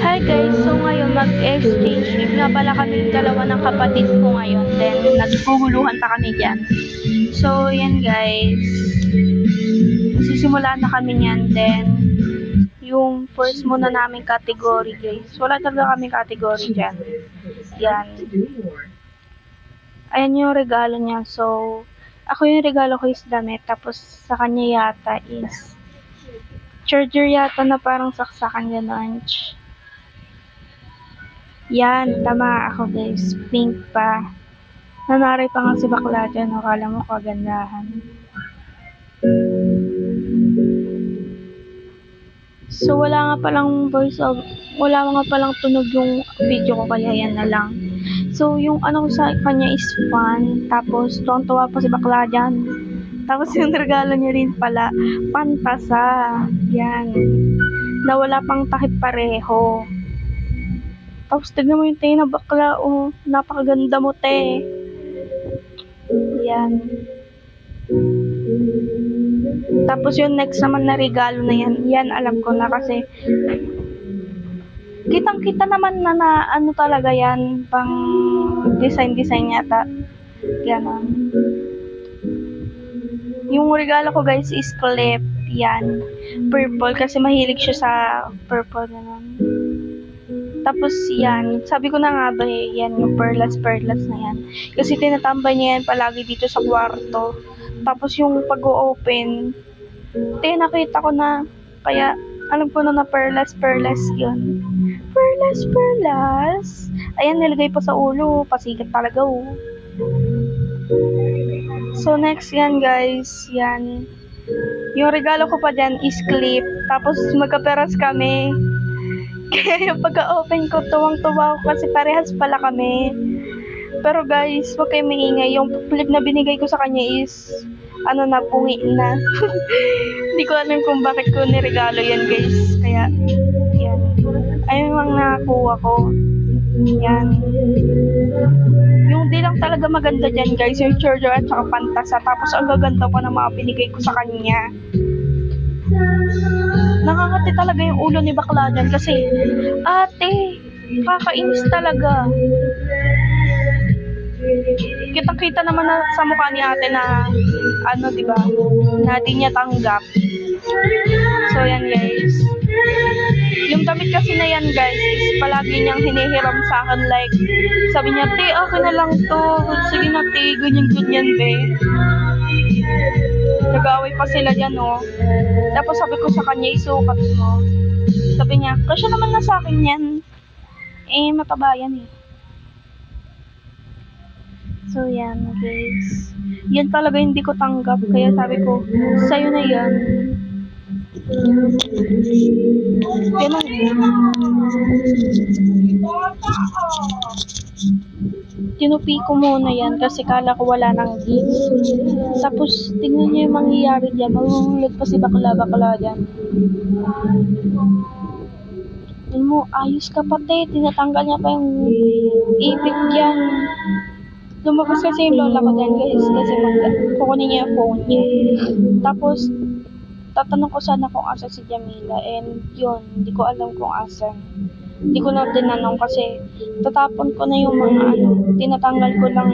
Hi guys, so ngayon mag-exchange gift nga pala kami dalawa ng kapatid ko ngayon. Then naguguluhan pa kami dyan. So yan guys, sisimulan na kami niyan. Then yung first muna namin category guys. Wala talaga kami category dyan. Yan. Ayan yung regalo niya. So ako yung regalo ko is damit. Tapos sa kanya yata is charger yata na parang saksakan gano'n. Yan, tama ako guys. Pink pa. Nanari pa nga si bakla dyan. Akala mo kagandahan. So, wala nga palang tunog yung video ko, kaya yan na lang. So, yung ano sa kanya is fun. Tapos, tuwang-tuwa pa si bakla dyan. Tapos, yung regalo niya rin pala, pantasa. Yan. Na wala pang takip pareho. Tapos, tignan mo yung tayo na bakla. Oh, napakaganda mo, te. Yan. Tapos yung next naman na regalo na yan alam ko na kasi kitang-kita naman na ano talaga yan, pang design yata. Ganon. Yung regalo ko guys is clip. Yan. Purple kasi mahilig siya sa purple ganon. Tapos yan, sabi ko na nga ba yan yung perlas na yan. Kasi tinatambay niya yan palagi dito sa kwarto. Tapos yung pag-open, nakita ko na, kaya alam ko na perlas yun. Perlas. Ayan, nilagay pa sa ulo, pasikat talaga oh. So next yan guys, yan. Yung regalo ko pa dyan is clip, tapos magkaperas kami. Kaya yung pagka-open ko, tuwang-tuwa ako kasi parehas pala kami. Pero guys, huwag kayo maingay. Yung clip na binigay ko sa kanya is, ano na, pungi na. Hindi ko alam kung bakit ko niregalo yan guys. Kaya, yan. Ayun lang nakakuha ko. Yan. Yung di lang talaga maganda dyan guys, yung charger at saka pantasa. Tapos ang gaganda pa ng mga binigay ko sa kanya. Nakangati talaga yung ulo ni bakla dyan kasi, ate, kakainis talaga. Kitang-kita naman na sa mukha ni ate na, ano diba, na di niya tanggap. So yan guys. Yung damit kasi na yan guys, is palagi niyang hinihiram sa akin like, sabi niya, te, akin na lang to. Sige na te, ganyan be. Nag-away pa sila dyan, oh. Tapos sabi ko sa kanya, isukat mo. Sabi niya, kasya naman na sa akin yan. Eh, mataba yan eh. So, yan, guys. Yan talaga hindi ko tanggap. Kaya sabi ko, sa'yo na yan. Ganun. Tinupi ko muna yan kasi kala ko wala nang gift. Tapos, tingnan niyo yung mangyayari dyan. Maghulog pa si bakla dyan. Tingnan mo, ayos ka pati. Tinatanggal niya pa yung ipit dyan. Lumabas kasi yung lola ko dyan guys. Kasi kukunin niya yung phone niya. Tapos, tatanong ko sana kung asa si Jamila. And yun, hindi ko alam kung asan. Hindi ko na tinanong kasi tatapon ko na yung mga tinatanggal ko lang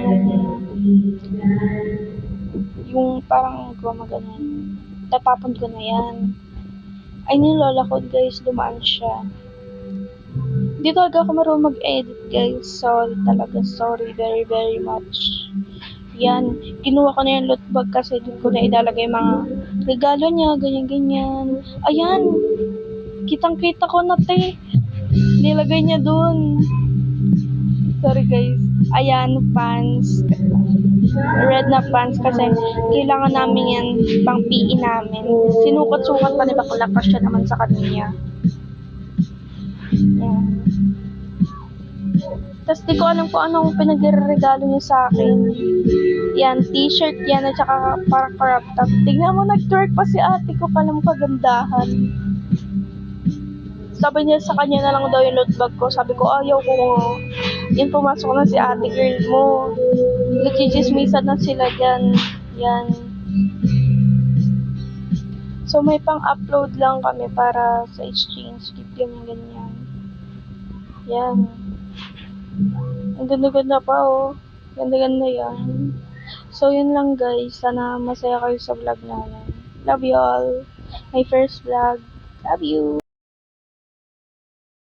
yung parang gumaganon. Tatapon ko na yan. Ay, yung lola ko guys, dumaan siya. Hindi talaga ako marunong mag-edit guys. Sorry talaga, sorry very much. Yan, kinuha ko na yung loot bag kasi doon ko na ilalagay mga regalo niya, ganyan. Ayan, kitang-kita ko na te. Nilagay niya doon. Sorry guys. Ayan, pants. Red na pants kasi kailangan namin yan pang PE namin. Sinukat-sukat pa ni bakla pa siya naman sa kanya. Yan. Tapos di ko alam kung anong pinagre-regalo niya sa akin. Yan, t-shirt yan at saka parang crop top. Tingnan mo, nag-twerk pa si ate ko, pala mo kagandahan. Sabi niya sa kanya na lang daw yung loot bag ko. Sabi ko, ayaw ko. Yan, pumasok na si ate girl mo. Nagchichismisan na sila dyan. Yan. So, may pang-upload lang kami para sa exchange gift yung ganyan. Yan. Ang ganda-ganda pa, oh. Ganda-ganda yan. So, yun lang guys. Sana masaya kayo sa vlog namin. Love you all. My first vlog. Love you.